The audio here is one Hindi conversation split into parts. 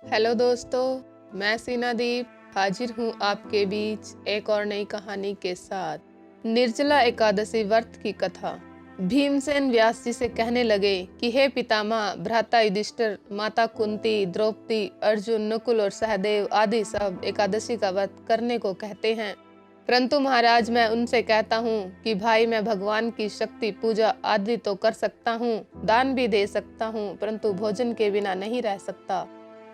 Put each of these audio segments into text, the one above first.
हेलो दोस्तों, मैं सीनादीप हाजिर हूँ आपके बीच एक और नई कहानी के साथ। निर्जला एकादशी व्रत की कथा। भीमसेन व्यास जी से कहने लगे कि हे पितामह, भ्राता युधिष्ठिर, माता कुंती, द्रौपदी, अर्जुन, नकुल और सहदेव आदि सब एकादशी का व्रत करने को कहते हैं, परंतु महाराज मैं उनसे कहता हूँ कि भाई मैं भगवान की शक्ति पूजा आदि तो कर सकता हूँ, दान भी दे सकता हूँ, परंतु भोजन के बिना नहीं रह सकता।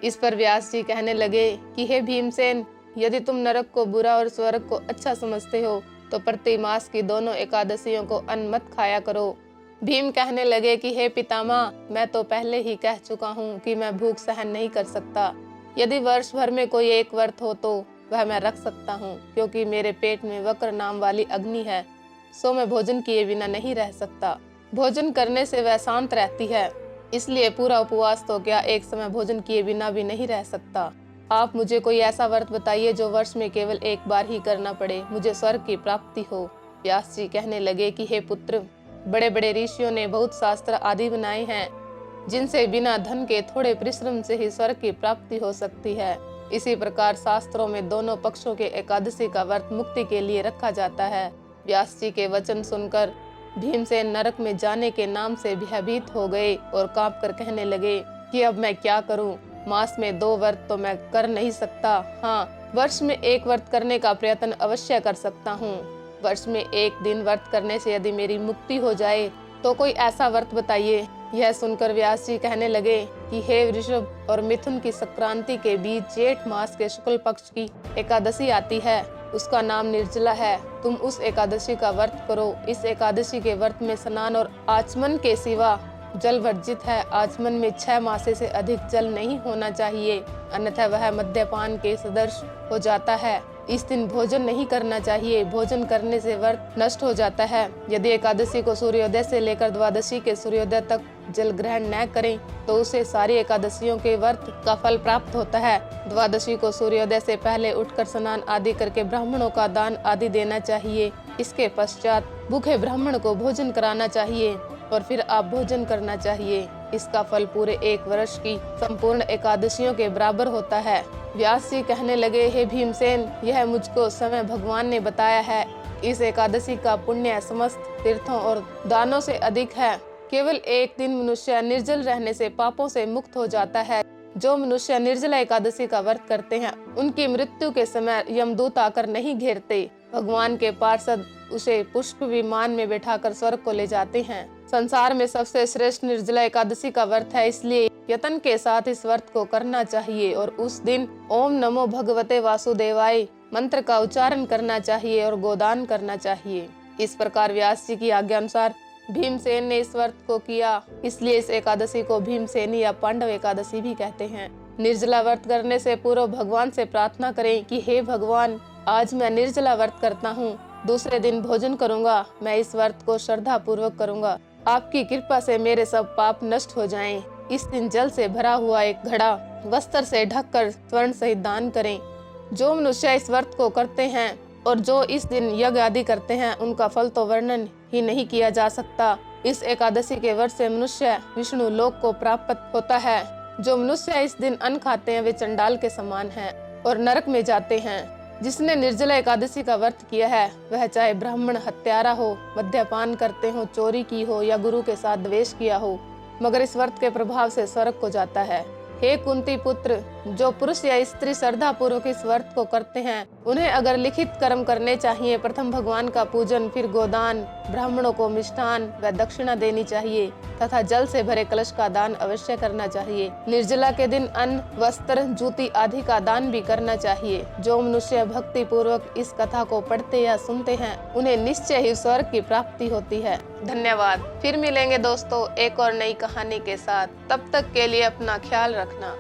इस पर व्यास जी कहने लगे कि हे भीमसेन, यदि तुम नरक को बुरा और स्वर्ग को अच्छा समझते हो तो प्रति मास की दोनों एकादशियों को अन्न मत खाया करो। भीम कहने लगे कि हे पितामह, मैं तो पहले ही कह चुका हूँ कि मैं भूख सहन नहीं कर सकता। यदि वर्ष भर में कोई एक व्रत हो तो वह मैं रख सकता हूँ, क्योंकि मेरे पेट में वक्र नाम वाली अग्नि है, सो मैं भोजन किए बिना नहीं रह सकता। भोजन करने से वह शांत रहती है, इसलिए पूरा उपवास तो क्या, एक समय भोजन किए बिना भी नहीं रह सकता। आप मुझे कोई ऐसा व्रत बताइए जो वर्ष में केवल एक बार ही करना पड़े, मुझे स्वर्ग की प्राप्ति हो। व्यास जी कहने लगे कि हे पुत्र, बड़े बड़े ऋषियों ने बहुत शास्त्र आदि बनाए हैं, जिनसे बिना धन के थोड़े परिश्रम से ही स्वर्ग की प्राप्ति हो सकती है। इसी प्रकार शास्त्रों में दोनों पक्षों के एकादशी का व्रत मुक्ति के लिए रखा जाता है। व्यास जी के वचन सुनकर भीमसेन नरक में जाने के नाम से भयभीत हो गए और कांप कर कहने लगे कि अब मैं क्या करूं? मास में 2 व्रत तो मैं कर नहीं सकता। हाँ, वर्ष में एक व्रत करने का प्रयत्न अवश्य कर सकता हूँ। वर्ष में एक दिन व्रत करने से यदि मेरी मुक्ति हो जाए तो कोई ऐसा व्रत बताइए। यह सुनकर व्यास जी कहने लगे कि हे वृषभ और मिथुन की संक्रांति के बीच जेठ मास के शुक्ल पक्ष की एकादशी आती है, उसका नाम निर्जला है। तुम उस एकादशी का व्रत करो। इस एकादशी के व्रत में स्नान और आचमन के सिवा जल वर्जित है। आचमन में 6 मासे से अधिक जल नहीं होना चाहिए, अन्यथा वह मद्यपान के सदृश हो जाता है। इस दिन भोजन नहीं करना चाहिए, भोजन करने से व्रत नष्ट हो जाता है। यदि एकादशी को सूर्योदय से लेकर द्वादशी के सूर्योदय तक जल ग्रहण न करें तो उसे सारी एकादशियों के व्रत का फल प्राप्त होता है। द्वादशी को सूर्योदय से पहले उठकर स्नान आदि करके ब्राह्मणों का दान आदि देना चाहिए। इसके पश्चात भूखे ब्राह्मण को भोजन कराना चाहिए और फिर आप भोजन करना चाहिए। इसका फल पूरे 1 वर्ष की संपूर्ण एकादशियों के बराबर होता है। व्यास जी कहने लगे, हे भीमसेन, यह मुझको समय भगवान ने बताया है। इस एकादशी का पुण्य समस्त तीर्थों और दानों से अधिक है। केवल एक दिन मनुष्य निर्जल रहने से पापों से मुक्त हो जाता है। जो मनुष्य निर्जला एकादशी का व्रत करते हैं उनकी मृत्यु के समय यमदूत आकर नहीं घेरते। भगवान के पार्षद उसे पुष्प विमान में बैठाकर स्वर्ग को ले जाते हैं। संसार में सबसे श्रेष्ठ निर्जला एकादशी का व्रत है, इसलिए यत्न के साथ इस व्रत को करना चाहिए और उस दिन ओम नमो भगवते वासुदेवाय मंत्र का उच्चारण करना चाहिए और गोदान करना चाहिए। इस प्रकार व्यास जी की आज्ञा अनुसार भीमसेन ने इस व्रत को किया, इसलिए इस एकादशी को भीमसेनी या पांडव एकादशी भी कहते हैं। निर्जला व्रत करने से पूर्व भगवान से प्रार्थना करें कि हे भगवान, आज मैं निर्जला व्रत करता हूँ, दूसरे दिन भोजन करूँगा। मैं इस व्रत को श्रद्धा पूर्वक करूँगा। आपकी कृपा से मेरे सब पाप नष्ट हो जाएं। इस दिन जल से भरा हुआ एक घड़ा वस्त्र से ढककर स्वर्ण सहित दान करें। जो मनुष्य इस व्रत को करते हैं और जो इस दिन यज्ञ आदि करते हैं, उनका फल तो वर्णन ही नहीं किया जा सकता। इस एकादशी के व्रत से मनुष्य विष्णु लोक को प्राप्त होता है। जो मनुष्य इस दिन अन्न खाते हैं वे चंडाल के समान हैं और नरक में जाते हैं। जिसने निर्जला एकादशी का व्रत किया है वह चाहे ब्राह्मण हत्यारा हो, मद्यपान करते हो, चोरी की हो या गुरु के साथ द्वेष किया हो, मगर इस व्रत के प्रभाव से स्वर्ग को जाता है। हे कुंती पुत्र, जो पुरुष या स्त्री श्रद्धा पूर्वक इस व्रत को करते हैं उन्हें अगर लिखित कर्म करने चाहिए, प्रथम भगवान का पूजन, फिर गोदान, ब्राह्मणों को मिष्ठान व दक्षिणा देनी चाहिए तथा जल से भरे कलश का दान अवश्य करना चाहिए। निर्जला के दिन अन्न, वस्त्र, जूती आदि का दान भी करना चाहिए। जो मनुष्य भक्ति पूर्वक इस कथा को पढ़ते या सुनते हैं उन्हें निश्चय ही स्वर्ग की प्राप्ति होती है। धन्यवाद। फिर मिलेंगे दोस्तों एक और नई कहानी के साथ। तब तक के लिए अपना ख्याल रखना।